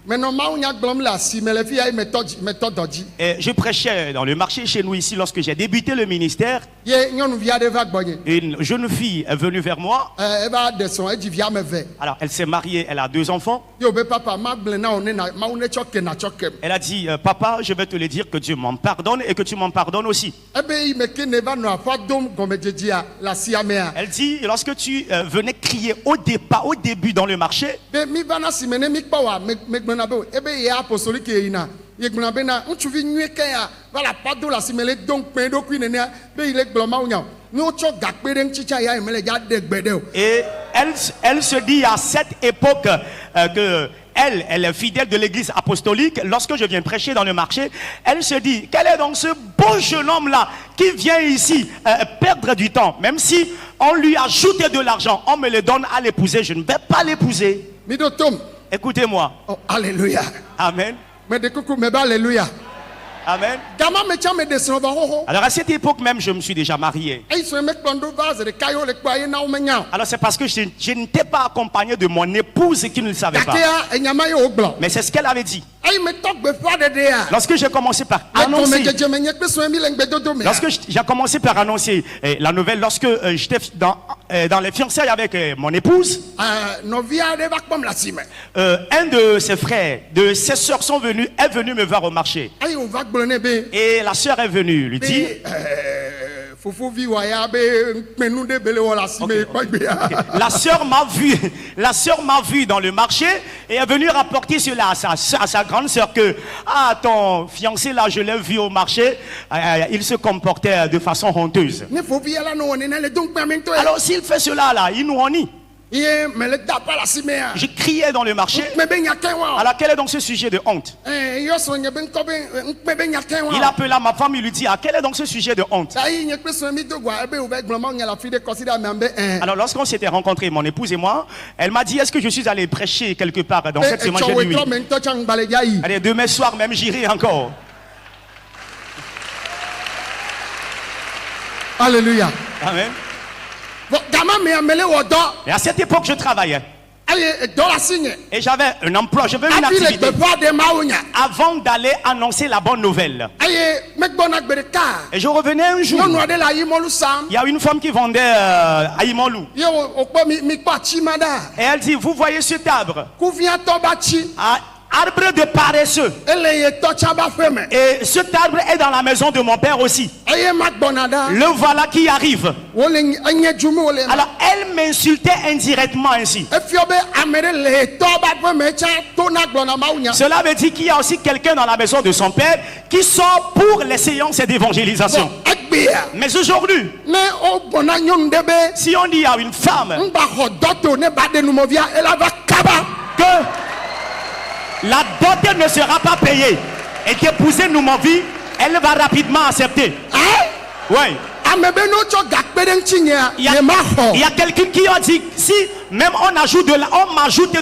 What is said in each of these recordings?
Et je prêchais dans le marché chez nous ici lorsque j'ai débuté le ministère. Une jeune fille est venue vers moi. Alors elle s'est mariée, elle a 2 enfants. Elle a dit, papa, je vais te le dire que Dieu m'en pardonne et que tu m'en pardonnes aussi. Elle dit, lorsque tu venais crier au début dans le marché, et elle se dit à cette époque que elle est fidèle de l'église apostolique. Lorsque je viens prêcher dans le marché, elle se dit, quel est donc ce beau jeune homme là qui vient ici perdre du temps, même si on lui ajoute de l'argent, on me le donne à l'épouser, je ne vais pas l'épouser. Écoutez-moi. Oh, alléluia. Amen. Alléluia. Amen. Alors à cette époque même, je me suis déjà marié. Alors c'est parce que je n'étais pas accompagné de mon épouse qui ne le savait pas. Mais c'est ce qu'elle avait dit. Lorsque j'ai commencé par annoncer, la nouvelle, lorsque j'étais dans les fiançailles avec mon épouse, un de ses frères, de ses soeurs est venu me voir au marché. Et la sœur est venue lui dire, okay. La sœur m'a vu dans le marché et est venue rapporter cela à sa grande sœur que ton fiancé là, je l'ai vu au marché, il se comportait de façon honteuse. Alors s'il fait cela là, il nous renie. Je criais dans le marché. Alors quel est donc ce sujet de honte? Il appela ma femme, il lui dit, quel est donc ce sujet de honte? Alors lorsqu'on s'était rencontrés, mon épouse et moi, elle m'a dit, est-ce que je suis allé prêcher quelque part dans cette semaine? J'ai dit oui. Allez, demain soir même j'irai encore. Alléluia. Amen. Et à cette époque, je travaillais. Et j'avais un emploi, j'avais une activité avant d'aller annoncer la bonne nouvelle. Et je revenais un jour. Il y a une femme qui vendait à Imolou. Et elle dit, vous voyez cet arbre? Arbre de paresseux. Et cet arbre est dans la maison de mon père aussi. Le voilà qui arrive. Alors elle m'insultait indirectement ainsi. Cela veut dire qu'il y a aussi quelqu'un dans la maison de son père qui sort pour les séances d'évangélisation. Mais aujourd'hui, si on dit à une femme que la dot ne sera pas payée et qu'épouser nous m'en vit, elle va rapidement accepter. Oui. Il y a quelqu'un qui a dit, si même on m'ajoute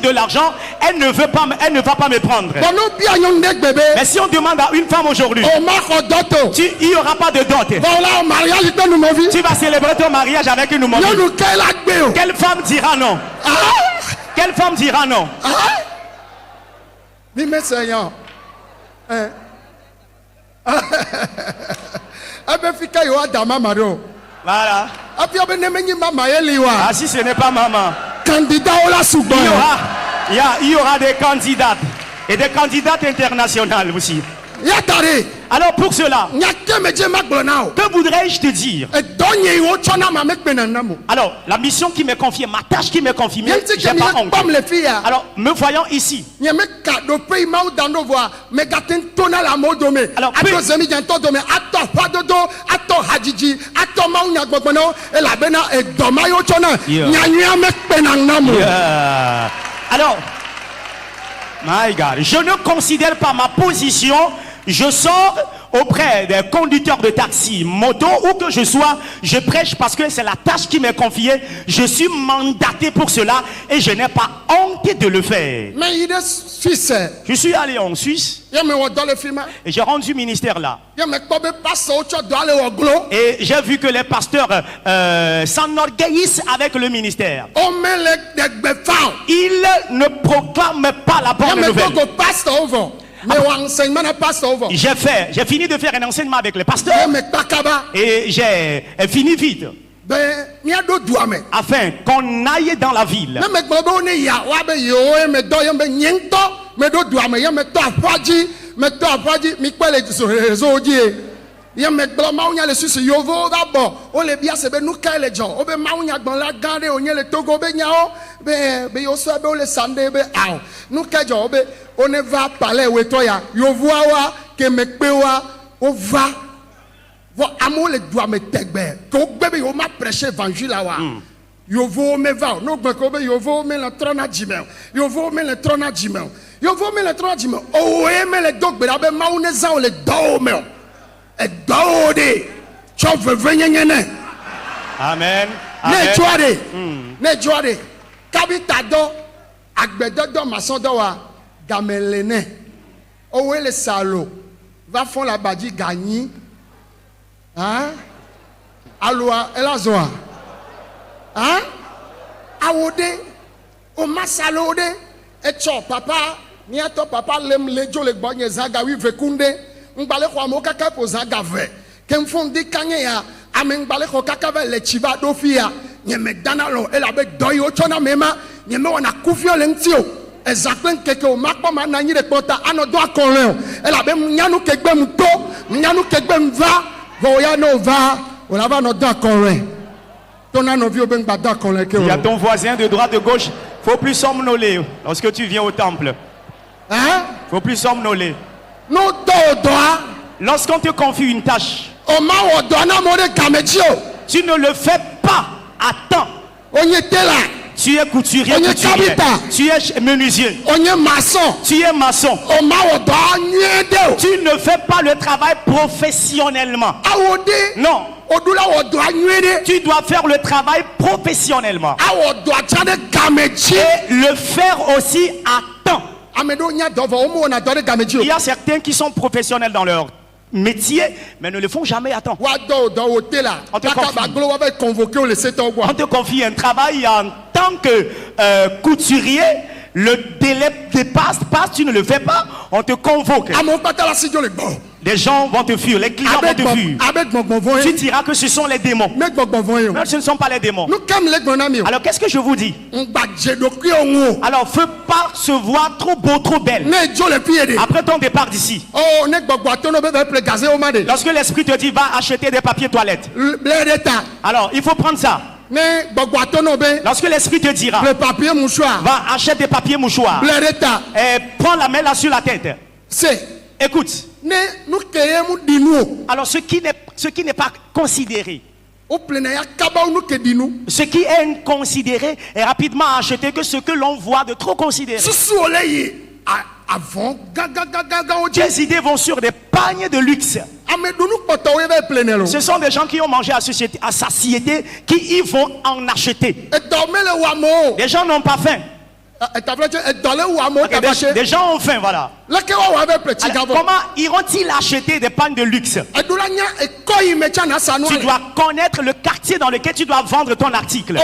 de l'argent, elle ne va pas me prendre. Mais si on demande à une femme aujourd'hui, il n'y aura pas de dot. Tu vas célébrer ton mariage avec une mobile. Quelle femme dira non? Quelle femme dira non? Voilà. Si ce n'est pas maman, il y aura des candidates et des candidates internationales aussi. Alors pour cela, que voudrais-je te dire? Alors la mission qui m'est confiée, ma tâche qui m'est confiée, j'ai pas honte. Alors me voyant ici, alors, alors, my God, je ne considère pas ma position. Je sors auprès des conducteurs de taxi, moto, où que je sois, je prêche parce que c'est la tâche qui m'est confiée. Je suis mandaté pour cela et je n'ai pas honte de le faire. Je suis allé en Suisse et j'ai rendu ministère là. Et j'ai vu que les pasteurs s'enorgueillissent avec le ministère. Ils ne proclament pas la bonne nouvelle. J'ai fini de faire un enseignement avec les pasteurs et j'ai fini vite afin qu'on aille dans la ville. On va parler avec toi, yo vois que me pewa on va voir amour le doit me tegbe ko bébé on m'a prêché évangile là yo vo me va no gbe ko be yo vo me la trona jimel yo vo me le trona jimel yo vo me le trona jimel o e me le dog be la be ma on za o le do me e do de chove venyenene amen ne joade kabita do agbedo do mason do wa Gamelene, où est le salaud? Va faire la badie gagner. Hein? Aloua, elle a zoa. Hein? Aoude, au masalode, et cho, papa, ni à ton papa, lem lejo le bonye zaga, oui, vekunde, m'bale kwa mo kaka po zaga ve. Kem fondi kanye ya, amen bale kwa kaka ve le chiva dofia, nye McDonald's, elle a be doyo chona mema, nye me wana kufio lentio. Exactement que au makpa manani de pota anodo akonle ela be nyanu kegbe mto nyanu kegbe mva voya no va on va no do akonle ton anovi oben ba do akonle ke il y a ton voisin de droite de gauche, faut plus somnoler lorsque tu viens au temple. Hein? Faut plus somnoler. No do doa lorsqu'on te confie une tâche, o ma o do na mo de kamejio tu ne le fais pas à temps. On était là. Tu es couturier, tu es menuisier, tu es maçon. Tu ne fais pas le travail professionnellement. Non. Tu dois faire le travail professionnellement. Et le faire aussi à temps. Il y a certains qui sont professionnels dans leur métier, mais ne le font jamais à temps. On te confie un travail en tant que couturier, le délai dépasse, tu ne le fais pas, on te convoque. Les gens vont te fuir, les clients vont te fuir. Tu diras que ce sont les démons. Mais ce ne sont pas les démons. Alors qu'est-ce que je vous dis? Alors fais pas se voir trop beau, trop belle après ton départ d'ici. Lorsque l'esprit te dit va acheter des papiers toilettes, alors il faut prendre ça. Lorsque l'esprit te dira va acheter des papiers mouchoirs et prends la main là sur la tête. Écoute. Alors ce qui n'est pas considéré, ce qui est inconsidéré est rapidement acheté que ce que l'on voit de trop considéré. Tes idées vont sur des paniers de luxe. Ce sont des gens qui ont mangé à satiété qui y vont en acheter. Les gens n'ont pas faim. Okay, des gens ont faim, voilà. Alors, comment iront-ils acheter des pannes de luxe? Tu dois connaître le quartier dans lequel tu dois vendre ton article.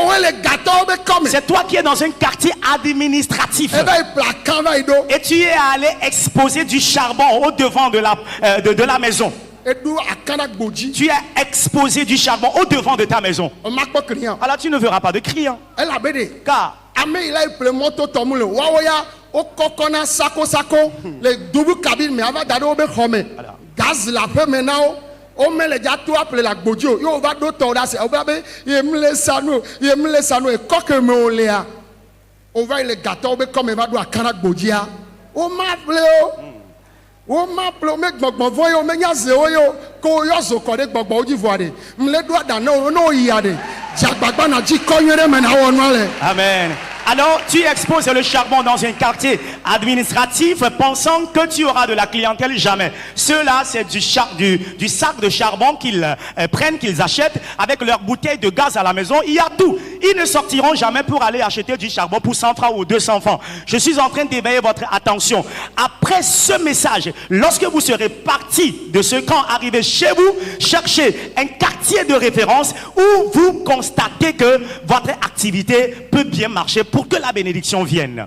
C'est toi qui es dans un quartier administratif. Et tu es allé exposer du charbon au devant de la maison. Tu es exposé du charbon au devant de ta maison. Alors tu ne verras pas de clients. Car gaz la fait maintenant. On met les gâteaux après la bodio. Yo va d'autres là c'est. On va et coque me léa. On va les gâteaux comme va do akana bodia. On m'appelle. On m'appelle mec gbogbo voyo me nya ze oyo ko yo zo ko de gbogbo oji voade. Mle do da no yade. Jagbagba na ji konyere me na wonu ale. Amen. Alors tu exposes le charbon dans un quartier administratif pensant que tu auras de la clientèle. Jamais. Ceux-là, c'est du sac de charbon qu'ils prennent, qu'ils achètent avec leur bouteille de gaz à la maison. Il y a tout. Ils ne sortiront jamais pour aller acheter du charbon pour 100 francs ou 200 francs. Je suis en train d'éveiller votre attention. Après ce message, lorsque vous serez parti de ce camp, arrivé chez vous, cherchez un quartier de référence où vous constatez que votre activité peut bien marcher pour que la bénédiction vienne.